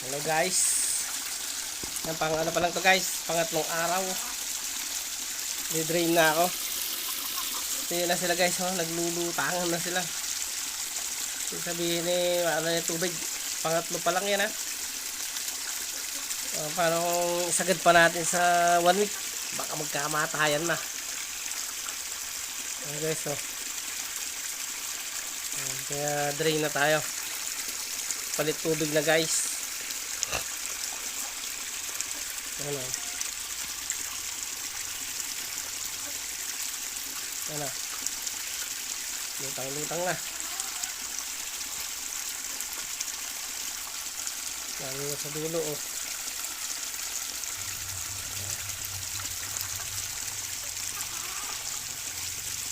Hello guys. Yan pang ano pa lang to guys, pangatlong araw. Di-drain na ako. Tingnan na sila guys, oh, naglulutangan na sila. Sabihin ano yung tubig. Pangatlo pa lang yan ha. Paano kung sagad pa natin sa 1 week? Baka magkamatayan na. Ayan guys, oh. Kaya drain na tayo. Palit tubig na guys. Ano? Ano? Lutang-lutang na. Lalo na sa dulo, oh.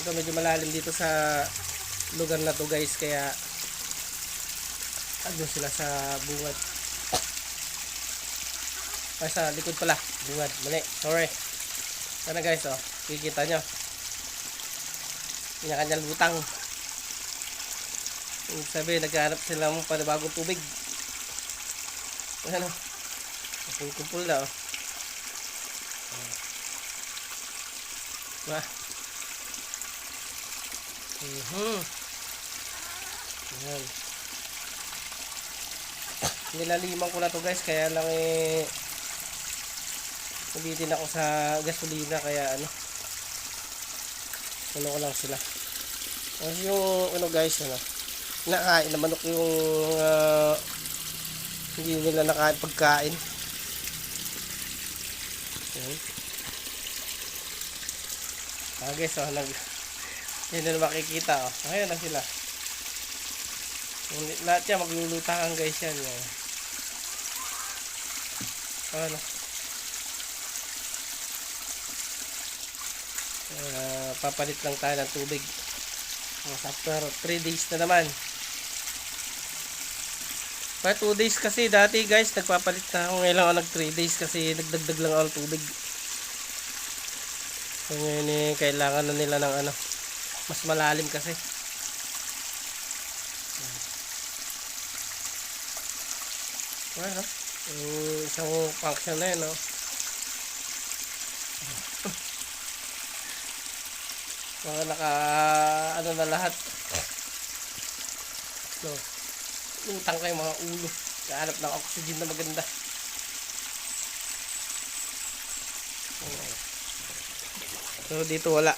Ito medyo malalim dito sa lugar na to guys, kaya ano sila sa bungad. Ay, sa likod pala, bungad, mali, sorry. Sana guys, oh, kikita nyo kanya-kanya lutang. Ibig sabihin, naghahanap sila ng panibagong tubig. Ano, kumpul-kumpul na, oh. Diba? Ayan. Nilaliman ko na to guys, kaya lang nabitin ako sa gasolina, kaya ano ko lang sila. Kasi yung ano guys, ano, nakain na manok yung hindi nila nakain pagkain. Guys, oh, yun na makikita, oh. Ayan na sila. Lahat yan maglulutangan guys yan, oh. Ano, papalit lang tayo ng tubig. After 3 days na naman. Pa 2 days kasi dati guys, nagpapalit na ako. Ngayon lang ako nag 3 days kasi nagdagdag lang ako ng tubig. So ngayon kailangan na nila ng ano, mas malalim kasi. Ano? Isang function na yun, no? Mga ano na lahat. No. Lutang kayo mga ulo. Kahanap ng oxygen na maganda. So dito wala.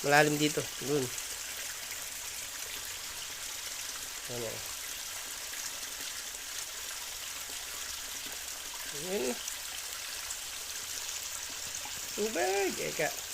Malalim dito. Doon. Ano. Ayan. Tubig. Eka.